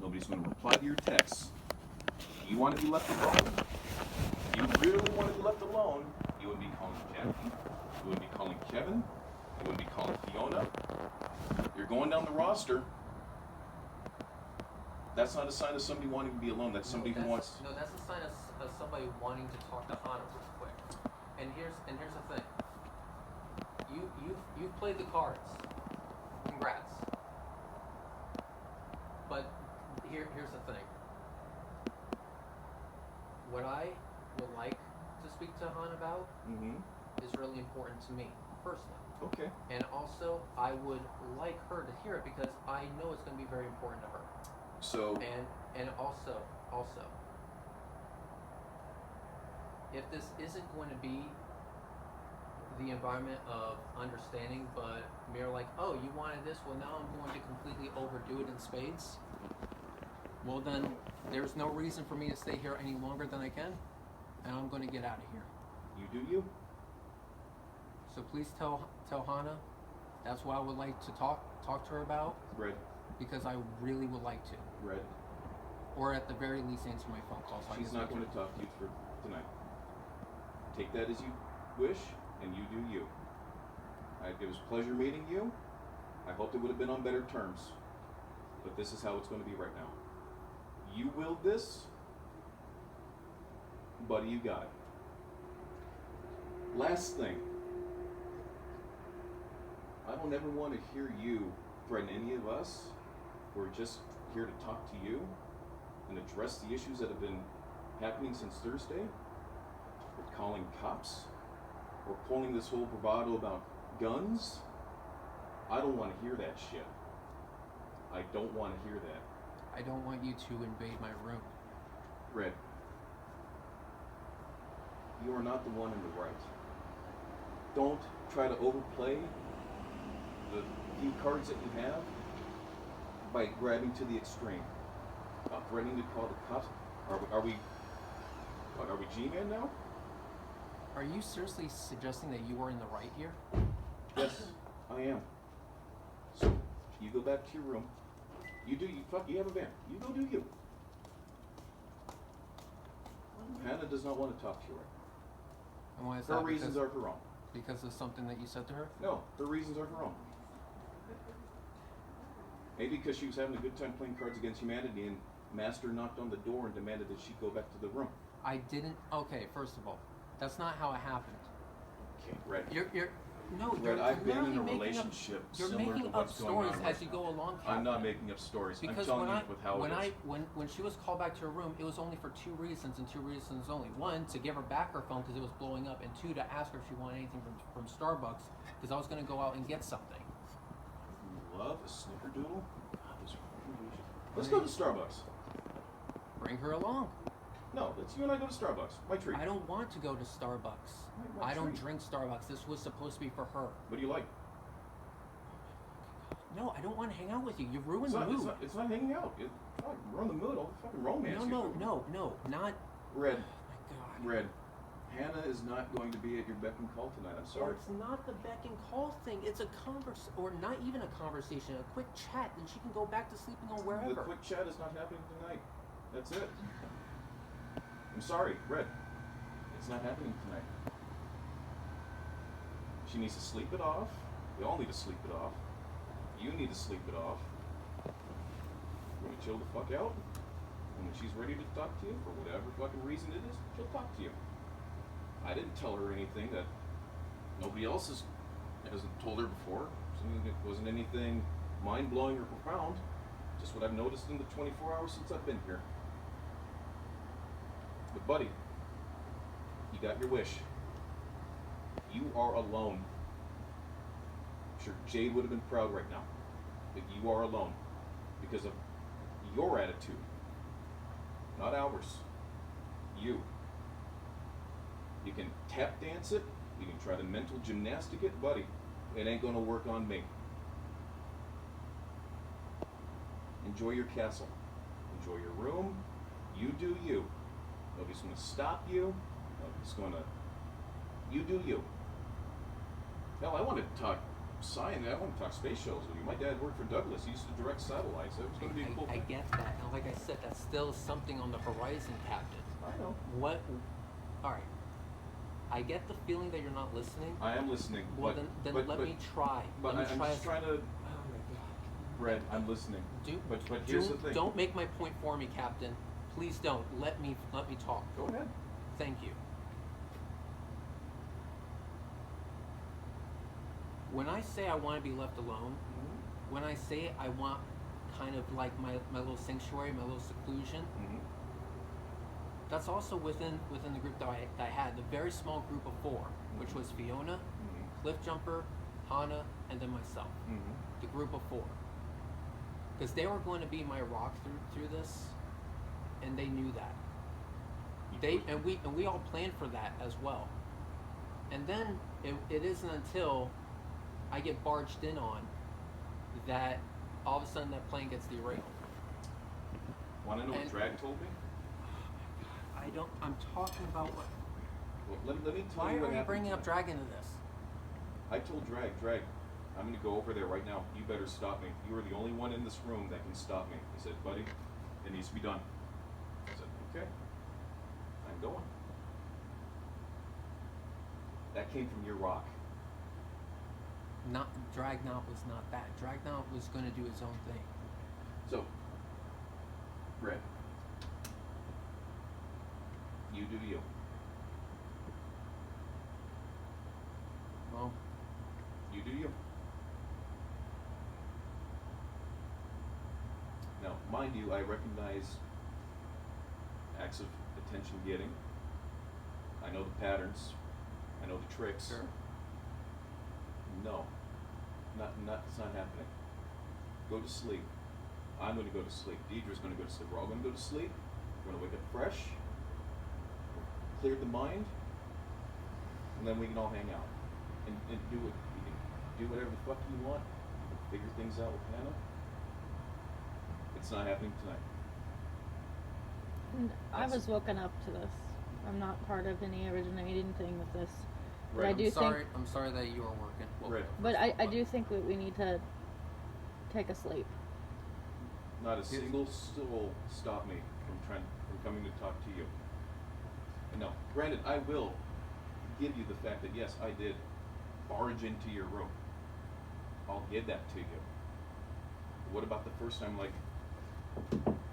Nobody's going to reply to your texts. You want to be left alone? If you really want to be left alone, you would be calling Jackie. You would be calling Kevin. You would be calling Fiona. You're going down the roster. That's not a sign of somebody wanting to be alone. That's somebody who wants. No, that's a sign of somebody wanting to talk to Hana real quick. And here's the thing. You've played the cards. Congrats. But here's the thing. What I would like to speak to Han about is really important to me personally. Okay. And also, I would like her to hear it because I know it's going to be very important to her. So. And also, if this isn't going to be the environment of understanding, but mere like, oh, you wanted this, well now I'm going to completely overdo it in spades. Well then, there's no reason for me to stay here any longer than I can, and I'm going to get out of here. You do you. So please tell Hana that's what I would like to talk to her about. Red. Because I really would like to. Red. Or at the very least answer my phone calls. So She's not going to talk to you for tonight. Take that as you wish, and you do you. It was a pleasure meeting you. I hoped it would have been on better terms. But this is how it's going to be right now. You willed this, buddy, you got it. Last thing. I don't ever want to hear you threaten any of us. We're just here to talk to you and address the issues that have been happening since Thursday. We're calling cops. We're pulling this whole bravado about guns. I don't want to hear that shit. I don't want to hear that. I don't want you to invade my room. Red, you are not the one in the right. Don't try to overplay the few cards that you have by grabbing to the extreme. Threatening to call the cops. Are we G-Man now? Are you seriously suggesting that you are in the right here? Yes, I am. So, you go back to your room. You have a van. You go do you. Hannah does not want to talk to you right now. And why is her that? reasons are her own. Because of something that you said to her? No, her reasons are her own. Maybe because she was having a good time playing Cards Against Humanity and Master knocked on the door and demanded that she go back to the room. I didn't. Okay, first of all, that's not how it happened. Okay, Red. Red, I've been in a relationship similar to what's going on. You're making up stories as you go along, Captain. I'm not making up stories. Because I'm telling you with how it is. When she was called back to her room, it was only for two reasons, and two reasons only. One, to give her back her phone because it was blowing up, and two, to ask her if she wanted anything from Starbucks because I was going to go out and get something. You love a snickerdoodle? Let's go to Starbucks. Bring her along. No, let's you and I go to Starbucks. My treat. I don't want to go to Starbucks. I don't drink Starbucks. This was supposed to be for her. What do you like? No, I don't want to hang out with you. You ruined the mood. It's not hanging out. Ruin the mood. All the fucking romance. No, not. Red. Oh my God. Red. Hannah is not going to be at your beck and call tonight. I'm sorry. It's not the beck and call thing. It's a or not even a conversation. A quick chat, then she can go back to sleeping on wherever. The quick chat is not happening tonight. That's it. I'm sorry, Red. It's not happening tonight. She needs to sleep it off. We all need to sleep it off. You need to sleep it off. We're gonna chill the fuck out. And when she's ready to talk to you, for whatever fucking reason it is, she'll talk to you. I didn't tell her anything that nobody else hasn't told her before. It wasn't anything mind-blowing or profound. Just what I've noticed in the 24 hours since I've been here. But buddy, you got your wish. You are alone. I'm sure Jade would have been proud right now that you are alone because of your attitude, not ours. You. You can tap dance it, you can try to mental gymnastic it, buddy. It ain't gonna work on me. Enjoy your castle. Enjoy your room. You do you. Nobody's gonna stop you. Nobody's gonna... You do you. Hell, I want to talk sign. I want to talk space shows with you. My dad worked for Douglas. He used to direct satellites. That was going to be a cool I thing. get that, and like I said, that's still something on the horizon, Captain. I know. What? All right. I get the feeling that you're not listening. I am listening. Well, then let me try. But let me I'm try. just trying to. Oh my God. Red, I'm listening. But here's the thing. Don't make my point for me, Captain. Please don't. Let me talk. Go ahead. Thank you. When I say I want to be left alone, when I say I want kind of like my little sanctuary, my little seclusion, that's also within the group that I had, the very small group of 4, which was Fiona, Cliff Jumper, Hana, and then myself. The group of 4. Because they were going to be my rock through this, and they knew that. We all planned for that as well. And then it isn't until I get barged in on that all of a sudden that plane gets derailed. Want to know what Drag told me? I'm talking about what? Well, let me tell Why you what are you happened bringing up tonight. Drag into this? I told Drag, I'm going to go over there right now. You better stop me. You are the only one in this room that can stop me. He said, buddy, it needs to be done. I said, okay, I'm going. That came from your rock. Dragnaut was not that. Dragnaut was going to do his own thing. So, Red, you do you. Well, You do you. Now, mind you, I recognize acts of attention getting. I know the patterns. I know the tricks. sure. No, it's not happening. Go to sleep. I'm going to go to sleep. Deidre's going to go to sleep. We're all going to go to sleep. We're going to wake up fresh, clear the mind, and then we can all hang out and do it. You can do whatever the fuck you want. You can figure things out with Hannah. It's not happening tonight. And I was woken up to this. I'm not part of any originating thing with this. But Right. I do think, I'm sorry that you are working. Well, Right. but I do think we need to take a sleep. Not a single soul stopped me from coming to talk to you. And now, granted, I will give you the fact that yes, I did barge into your room. I'll give that to you. What about the first time, like,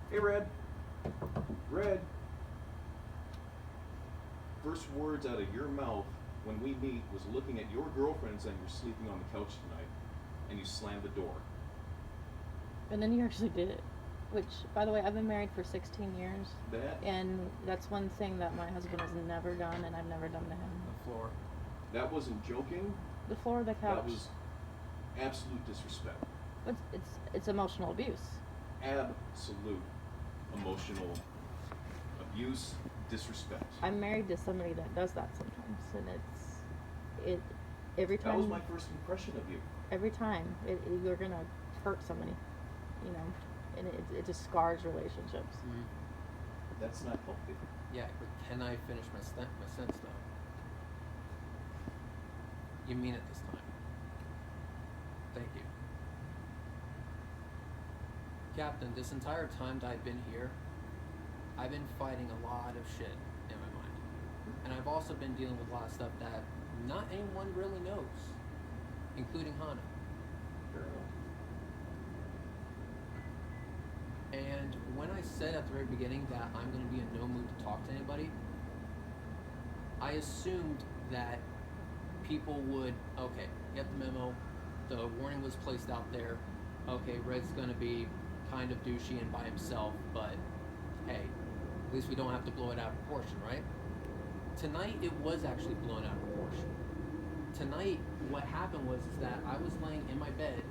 hey, Red. First words out of your mouth when we meet was looking at your girlfriend and saying you're sleeping on the couch tonight, and you slammed the door. And then you actually did it. Which, by the way, I've been married for 16 years. And that's one thing that my husband has never done, and I've never done to him. The floor. That wasn't joking. The floor of the couch. That was absolute disrespect. But it's emotional abuse. Absolute emotional abuse, disrespect. I'm married to somebody that does that sometimes, and every time. That was my first impression of you. Every time you're gonna hurt somebody, you know, and it just scars relationships. Mm-hmm. That's not healthy. Yeah, but can I finish my sentence though? You mean it this time. Thank you. Captain, this entire time that I've been here, I've been fighting a lot of shit in my mind. And I've also been dealing with a lot of stuff that not anyone really knows, including Hana. Fair enough. And when I said at the very beginning that I'm going to be in no mood to talk to anybody, I assumed that people would, okay, get the memo, the warning was placed out there, okay, Red's going to be kind of douchey and by himself, but hey, at least we don't have to blow it out of proportion, right? Tonight, it was actually blown out of proportion. Tonight, what happened was is that I was laying in my bed.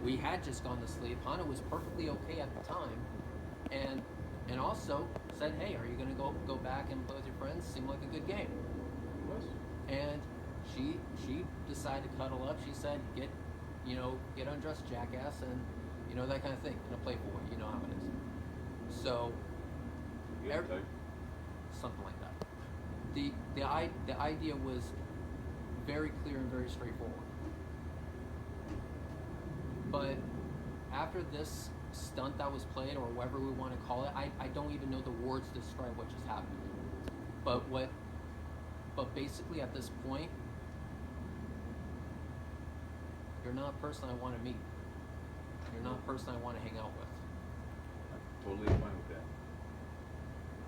We had just gone to sleep. Hana was perfectly okay at the time, and also said, "Hey, are you gonna go back and play with your friends? Seemed like a good game." It was. And she decided to cuddle up. She said, "Get undressed, jackass," and that kind of thing in a playful way. You know how it is. So, something like that. The idea was very clear and very straightforward. But after this stunt that was played, or whatever we want to call it, I don't even know the words to describe what just happened. But basically at this point, you're not a person I want to meet. You're not a person I want to hang out with. I'm totally fine with that.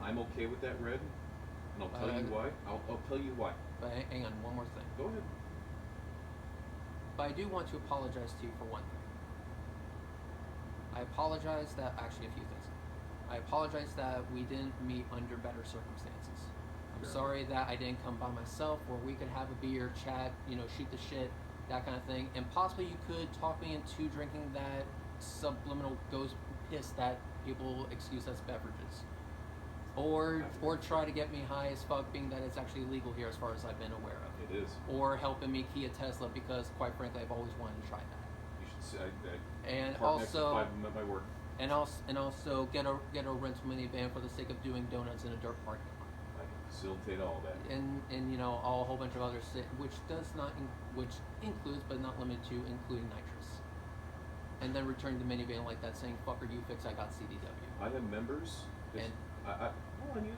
I'm okay with that, Red. And I'll tell you why. I'll tell you why. But hang on, one more thing. Go ahead. But I do want to apologize to you for one thing. I apologize that, actually a few things. I apologize that we didn't meet under better circumstances. I'm sorry that I didn't come by myself where we could have a beer, chat, shoot the shit, that kind of thing. And possibly you could talk me into drinking that subliminal ghost piss that people excuse as beverages. Or try to get me high as fuck, being that it's actually illegal here as far as I've been aware of. It is. Or helping me key a Tesla because, quite frankly, I've always wanted to try that. You should say and also, my work. And also get a rental minivan for the sake of doing donuts in a dirt parking lot. I can facilitate all that. And a whole bunch of other which includes but not limited to including nitrous. And then return the minivan like that, saying "fucker, you fix, I got CDW." I have members. And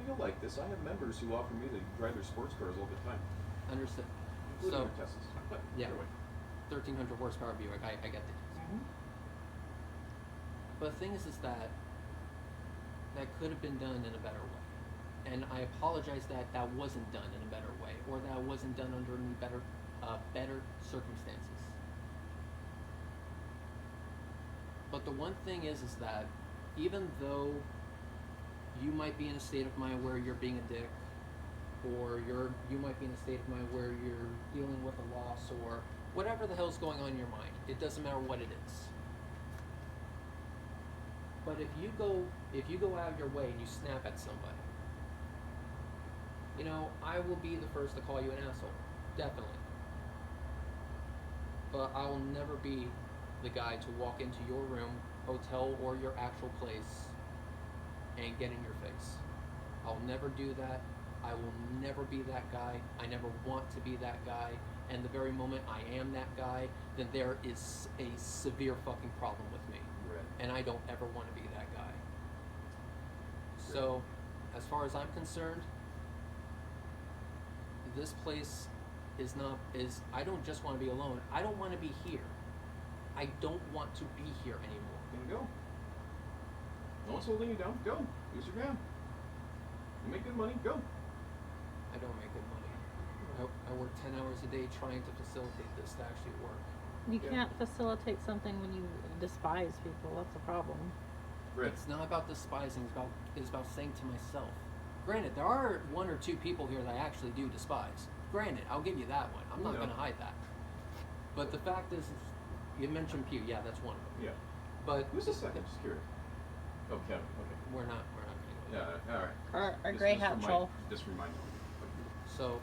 you'll like this. I have members who offer me to drive their sports cars all the time. Understood. Including their Teslas. But yeah, 1,300 horsepower Buick. I get that. Mm-hmm. But the thing is that could have been done in a better way, and I apologize that wasn't done in a better way, or that wasn't done under any better circumstances. But the one thing is that even though you might be in a state of mind where you're being a dick, or you might be in a state of mind where you're dealing with a loss, or whatever the hell's going on in your mind. It doesn't matter what it is. But if you go out of your way and you snap at somebody, I will be the first to call you an asshole, definitely. But I will never be the guy to walk into your room, hotel, or your actual place and get in your face. I'll never do that. I will never be that guy. I never want to be that guy. And the very moment I am that guy, then there is a severe fucking problem with me. Right. And I don't ever want to be that guy. Right. So, as far as I'm concerned, this place I don't just want to be alone. I don't want to be here. I don't want to be here anymore. Then go. No one's holding you down. Go. Use your van. You make good money. Go. I don't make good money. I work 10 hours a day trying to facilitate this to actually work. You can't facilitate something when you despise people. That's the problem. Red. It's not about despising. It's about saying to myself. Granted, there are one or two people here that I actually do despise. Granted, I'll give you that one. I'm not going to hide that. But the fact is, you mentioned Pew. Yeah, that's one of them. Yeah. But who's the second? Just curious. Oh, Kevin. Okay. We're not going to go there. Yeah. All right. Our gray hat troll. Just remind me. So,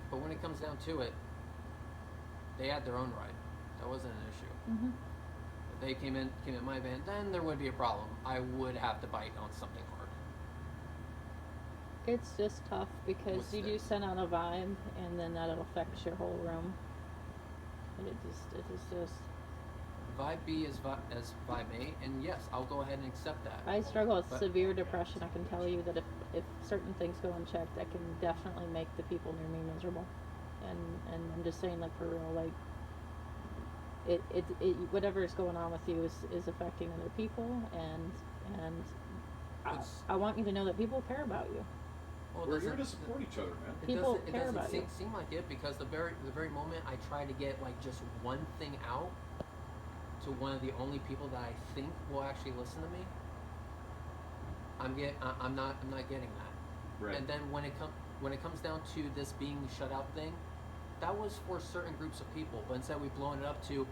but when it comes down to it, they had their own ride. That wasn't an issue. Mm-hmm. If they came in my van, then there would be a problem. I would have to bite on something hard. It's just tough because you do send out a vibe, and then that affects your whole room. And it is just. Vibe B as vibe A, and yes, I'll go ahead and accept that. I struggle with severe depression. I can tell you that if certain things go unchecked, that can definitely make the people near me miserable. And I'm just saying, like, for real, like, it whatever is going on with you is affecting other people, and I want you to know that people care about you. Well, we're here to support each other, man. It doesn't seem like it, because the very moment I try to get like just one thing out to one of the only people that I think will actually listen to me, I'm not getting that. Right. And then when it comes down to this being the shutout thing, that was for certain groups of people, but instead we've blown it up to,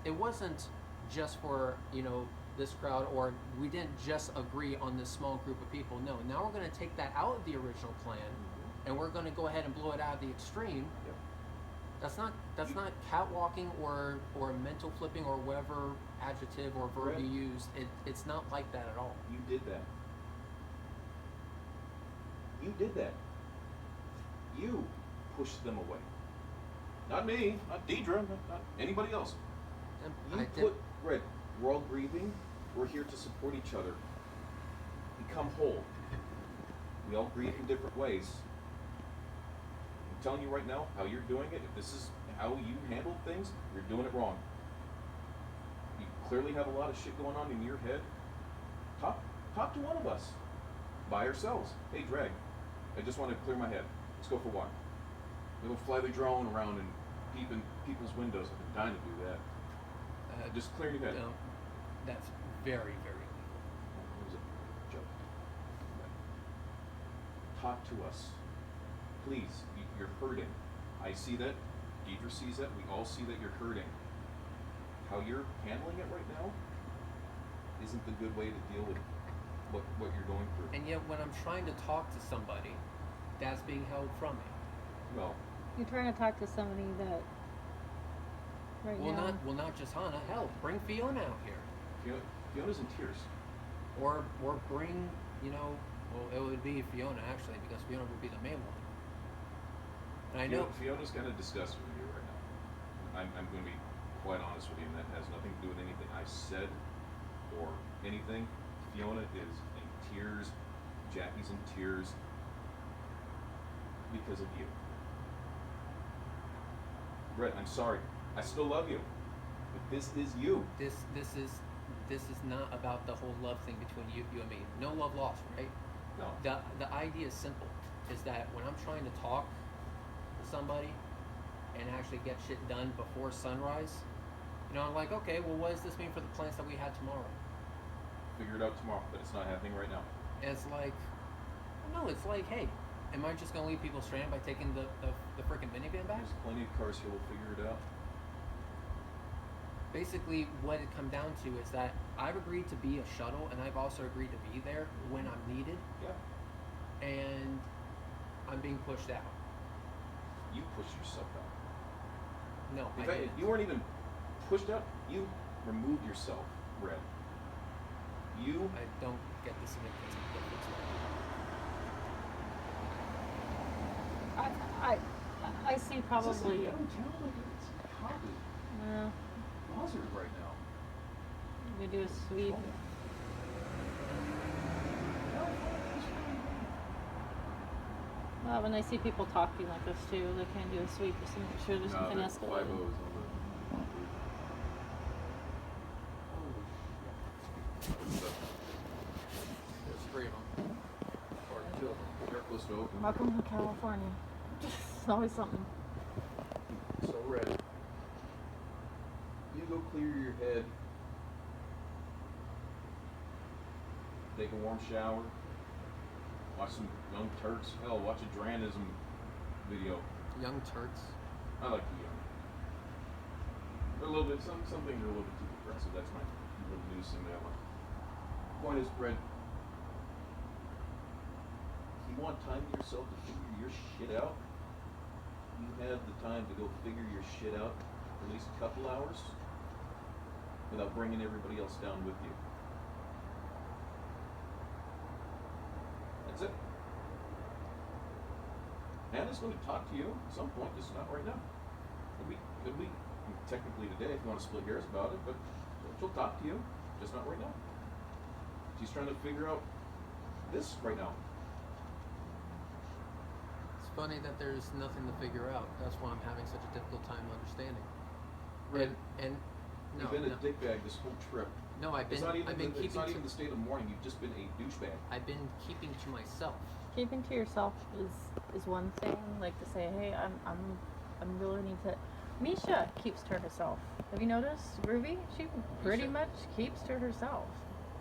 it wasn't just for, this crowd, or we didn't just agree on this small group of people. No, now we're going to take that out of the original plan, and we're going to go ahead and blow it out of the extreme. Yep. That's not catwalking or mental flipping or whatever adjective or verb you use. It's not like that at all. You did that. You did that. You pushed them away. Not me, not Deidre, not anybody else. You put, Red, we're all grieving. We're here to support each other. Become whole. We all grieve in different ways. I'm telling you right now, how you're doing it, if this is how you handle things, you're doing it wrong. You clearly have a lot of shit going on in your head. Talk to one of us. By ourselves. Hey, Drag, I just want to clear my head. Let's go for a walk. We'll fly the drone around and peep in people's windows. I've been dying to do that. Just clear your head. No, that's very, very illegal. It was a joke. Talk to us. Please, you're hurting. I see that. Deidre sees that. We all see that you're hurting. How you're handling it right now isn't the good way to deal with what you're going through. And yet, when I'm trying to talk to somebody, that's being held from me. Well, You're trying to talk to somebody that now. Not just Hannah. Hell, bring Fiona out here, Fiona's in tears. or bring, well, it would be Fiona actually, because Fiona would be the main one. And I know Fiona's kind of disgusted with you right now. I'm going to be quite honest with you, and that has nothing to do with anything I said or anything. Fiona is in tears. Jackie's in tears because of you. Brett, I'm sorry. I still love you, but this is you. this is not about the whole love thing between you and me. No love lost, right? No. The idea is simple. Is that when I'm trying to talk to somebody and actually get shit done before sunrise, I'm like, okay, well, what does this mean for the plans that we had tomorrow? Figure it out tomorrow, but it's not happening right now. And it's like, no, it's like, hey, am I just gonna leave people stranded by taking the freaking minivan back? There's plenty of cars here will figure it out. Basically, what it come down to is that I've agreed to be a shuttle, and I've also agreed to be there when I'm needed, Yeah. and I'm being pushed out. You pushed yourself out. No, In I fact, didn't. you weren't even pushed out. You removed yourself, Red. You. I don't get the significance of the difference. I see probably. Buzzard right now. We do a sweep. When I see people talking like this too, they can't do a sweep just to make sure there's nothing escalating. There's 3 of them. Or 2 of them. They're close to open. Welcome to California. It's always something. So Red, you go clear your head. Take a warm shower. Watch some Young Turks. Hell, watch a Dranism video. Young Turks. I like the young. They're a little bit, some things are a little bit too progressive. That's my little news thing that I want. Point is, Brett, if you want time to yourself to figure your shit out, you have the time to go figure your shit out for at least a couple hours without bringing everybody else down with you. That's it. Hannah's going to talk to you at some point, just not right now. Could we? Technically today, if you want to split hairs about it, but she'll talk to you, just not right now. She's trying to figure out this right now. It's funny that there's nothing to figure out. That's why I'm having such a difficult time understanding. Red, And no, you've been no. a dickbag this whole trip. No, I've been It's keeping not to even the state of mourning. You've just been a douchebag. I've been keeping to myself. Keeping to yourself is one thing. Like to say, hey, I'm really need to. Misha keeps to herself. Have you noticed? Groovy, she pretty Misha? much keeps to herself.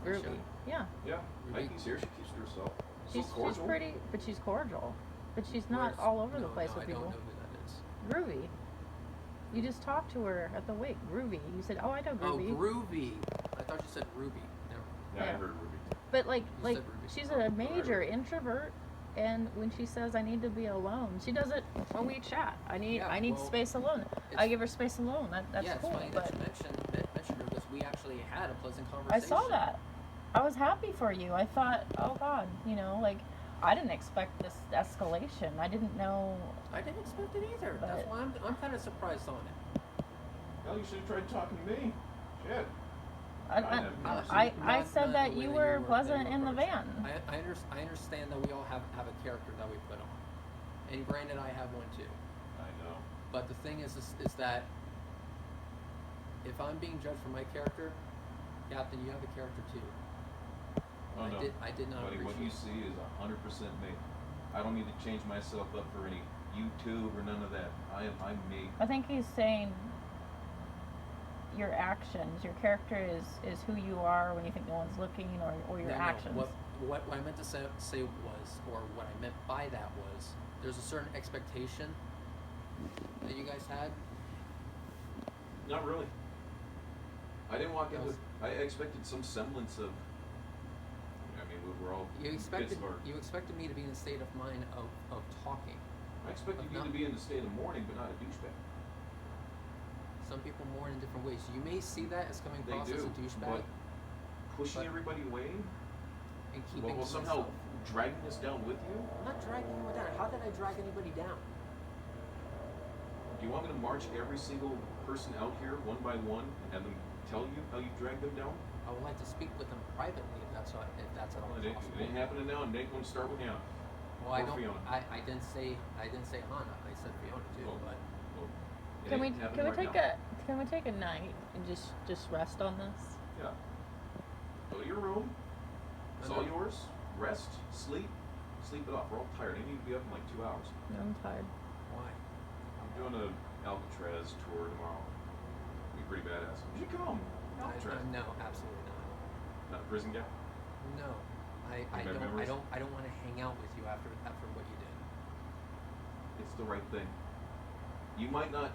Misha? Groovy, yeah. Yeah, Ruby. Mikey's here. She keeps to herself. She's pretty, but she's cordial. But she's not Where's- all over no, the place no, with I people. don't know who that is. Groovy. You just talked to her at the wake. Groovy. You said, "Oh, I know Groovy." Oh, Groovy. I thought you said Ruby. Never. Yeah, I Yeah. heard Ruby. But like You said Ruby. she's a major introvert, and when she says I need to be alone, she does it when we chat. I need well, space alone. I give her space alone. That's yeah, cool. it's funny But that you mentioned her because we actually had a pleasant conversation. I saw that. I was happy for you. I thought, oh God, like I didn't expect this escalation. I didn't know. I didn't expect it either. But- That's why I'm kind of surprised on it. Hell, you should have tried talking to me. Shit. I said that you wasn't in the van. I understand that we all have a character that we put on, and granted, I have one too. I know. But the thing is that if I'm being judged for my character, Captain, you have a character too. Oh, no. I did not Buddy, appreciate what you see is 100% me. I don't need to change myself up for any YouTube or none of that. I'm me. I think he's saying your actions, your character is who you are when you think no one's looking, or your actions. What I meant to say was, or what I meant by that was, there's a certain expectation that you guys had. Not really. I didn't walk in with. I expected some semblance of. I mean, we're all. You expected kids of our- you expected me to be in a state of mind of talking. I expected of you not- to be in the state of mourning, but not a douchebag. Some people mourn in different ways. You may see that as coming They across as a do, douchebag but pushing but- everybody away, and keeping well, to somehow myself. dragging us down with you. I'm not dragging anyone down. How did I drag anybody down? Do you want me to march every single person out here one by one and have them tell you how you dragged them down? I would like to speak with them privately if that's at all Well, it possible. ain't happening now, and it ain't going to start with Fiona. Well, I or don't. Fiona. I didn't say Hannah. I said Fiona too. Oh. But Well, it Can we ain't happening right now. can we take a night and just rest on this? Yeah. Go to your room. It's And all then- yours. Rest, sleep it off. We're all tired. I need to be up in like 2 hours. I'm tired. why? I'm doing a Alcatraz tour tomorrow. It'll be pretty badass. You should come. Alcatraz. No, absolutely Not a prison guy. not. No, I bad don't. memories? I don't want to hang out with you after what you did. It's the right thing. You might not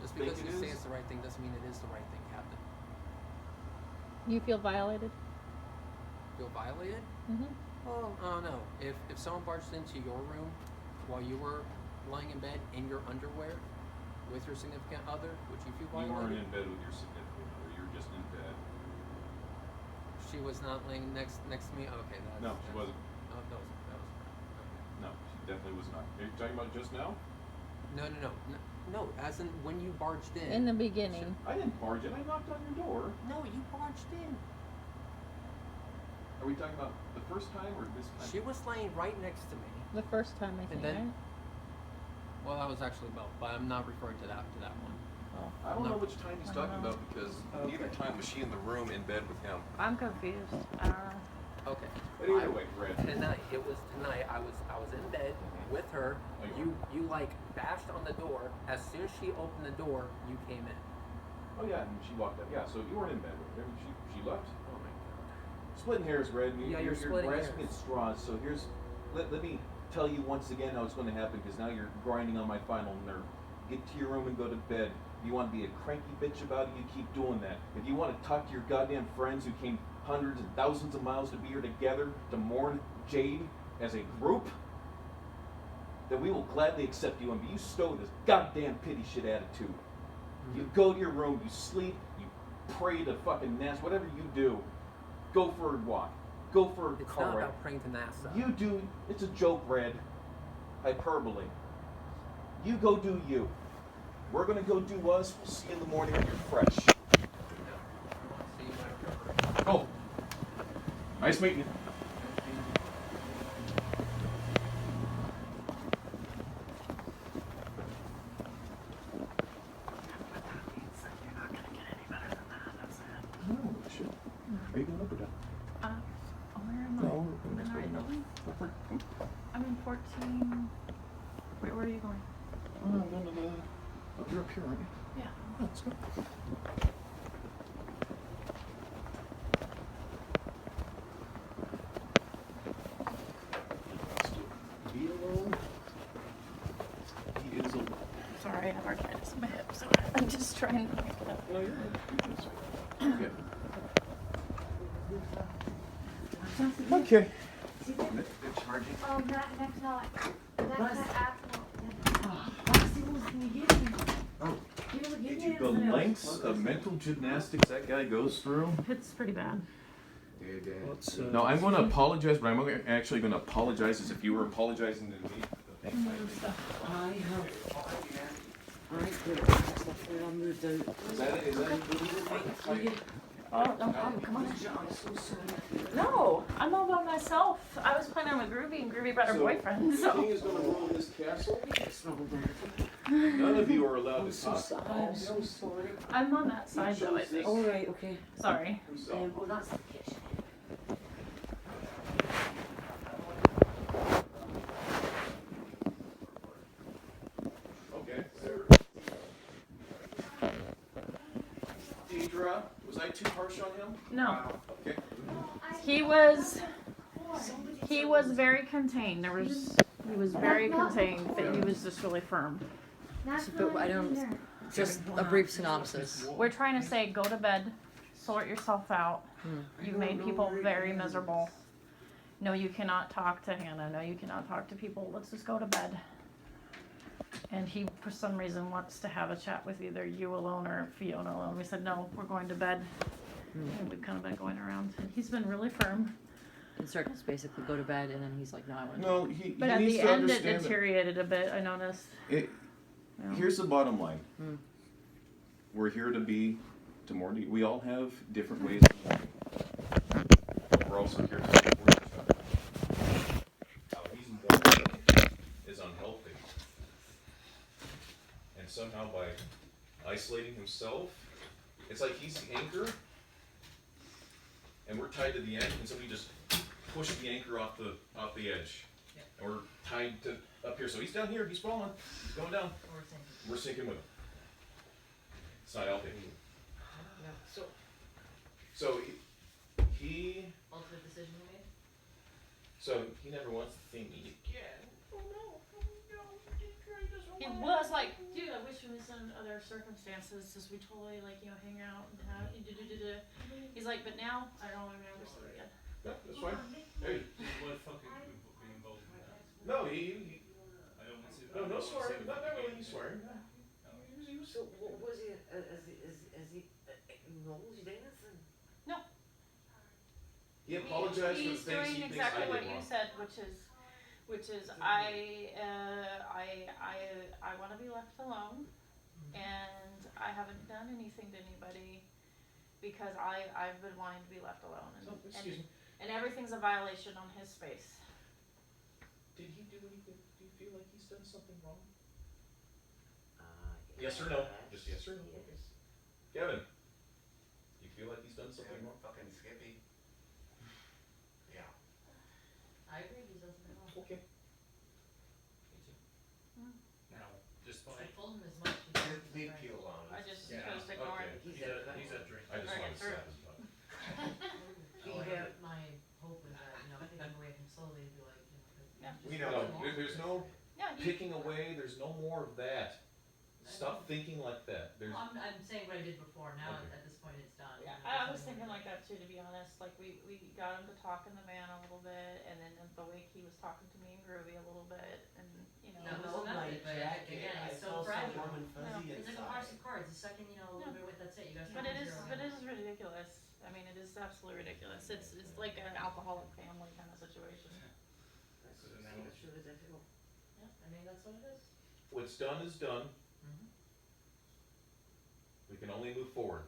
Just think because it you say is. it's the right thing doesn't mean it is the right thing, Captain. You feel violated? Feel violated? Mm-hmm. Well, I don't know. If someone barged into your room while you were lying in bed in your underwear with your significant other, would you feel You weren't violated? in bed with your significant other. You were just in bed. She was not laying next to me. Okay, that's, No, she wasn't. Oh, that was okay. No, she definitely was not. Are you talking about just now? No. As in when you barged in. In the beginning. I didn't barge in. I knocked on your door. No, you barged in. Are we talking about the first time or this time? She was laying right next to me. The first time, I think, then- right? Well, that was actually both, but I'm not referring to that one. Oh. I don't No. know which time he's I don't talking know. about because Okay. neither time was she in the room in bed with him. I'm confused. I don't know. Okay. But either way, Red. Tonight, it was tonight. I was in bed with her. Okay. You like bashed on the door. As soon as she opened the door, you came in. Oh yeah, and she walked out. Yeah, so you weren't in bed with her. She left. Oh my god. Splitting hairs, Red. Yeah, you're splitting grasping hairs. at straws. So let me tell you once again how it's going to happen because now you're grinding on my final nerve. Get to your room and go to bed. If you want to be a cranky bitch about it, you keep doing that. If you want to talk to your goddamn friends who came hundreds and thousands of miles to be here together to mourn Jade as a group, then we will gladly accept you. And you stow this goddamn pity shit attitude. You go to your room, you sleep, you pray to fucking NASA, whatever you do. Go for a walk. Go for a It's car not ride. about praying to NASA. You do, it's a joke, Red. Hyperbole. You go do you. We're gonna go do us. We'll see you in the morning when you're fresh. See you later. Oh, nice meeting you. No, shit. Are you going up or down? Where am I? No, I'm in the right building. I'm in 14. Wait, where are you going? Oh, I'm going to the. Oh, you're up here, aren't you? Yeah. Oh, let's go. Be alone. He is alone. Sorry, I have arthritis in my hip, so I'm just trying to make it up. No, you're right. Good. Okay. They're charging. Oh, not next time. Next time Oh, did you the lengths of mental gymnastics that guy goes through? It's pretty bad. Let's, No, I'm going to apologize, but I'm actually going to apologize as if you were apologizing to me. I moved out. Is that Oh, no problem. Come on. No, I'm all by myself. I was planning with Groovy, and Groovy brought her boyfriend. The So king is going to rule this castle. None of you are allowed to talk. I'm so sorry. I'm on that side though. I think. Alright, okay. Sorry. Well, that's the kitchen. Okay. Deidre, was I too harsh on him? No, Okay. he was very contained. He was very contained, but he was just really firm. That's But not I don't- dinner. Just a brief synopsis. We're trying to say, go to bed, sort yourself out. You've made people very miserable. No, you cannot talk to Hannah. No, you cannot talk to people. Let's just go to bed. And he, for some reason, wants to have a chat with either you alone or Fiona alone. We said, no, we're going to bed. And we've kind of been going around. And he's been really firm. In circles, basically, go to bed, and then he's like, no, I want to. No, he But at needs the to end, it understand that deteriorated a bit, I noticed. here's the bottom line. We're here to be we all have different ways of living. We're also here to support each other. How he's born is unhealthy. And somehow by isolating himself, it's like he's the anchor and we're tied to the end, and so we just push the anchor off the edge. And we're tied to up here. So he's down here, he's falling, he's going down. We're sinking with him. It's not healthy. So he Ultimate decision you made? so he never wants to see me again. Oh no, He was like, dude, I wish it was in other circumstances, because we totally, like, hang out and have, He's like, but now, I don't want to ever see you again. Yeah, that's fine. Hey. No, he no swearing. Not really swearing. He was So, what was he, is he acknowledged anything? No. He apologized for the He's things doing he thinks exactly I what did you wrong. said, which is I want to be left alone, and I haven't done anything to anybody because I've been wanting to be left alone, and everything's a violation on his space. Did he do anything? Do you feel like he's done something wrong? Yes or no? Just yes or no. Okay. Kevin, you feel like he's done something wrong? Fucking Skippy. Yeah. I agree, he's done something wrong. Okay. now, just I like, told him as much. Leave Q alone. I just Yeah, chose to ignore okay. it. He's he's a drink. I just Bring wanted it to through. slap his butt. My hope was that, taking away from slowly, it'd be like, Yeah. We know. There's no Yeah, picking away. There's no more of that. Stop thinking like that. There's. Well, I'm saying what I did before, now Okay. at this point it's done. Yeah, I was thinking like that too, to be honest. Like we got him to talk in the van a little bit, and then the week he was talking to me and Groovy a little bit, and No, it's nothing, but again, it's so fragile. It's like a house of cards, the second, a little bit with, that's it, you guys. but it is ridiculous. I mean, it is absolutely ridiculous. It's like an alcoholic family kind of situation. So then now It's really difficult. Yeah, I mean, that's what it is. What's done is done. We can only move forward.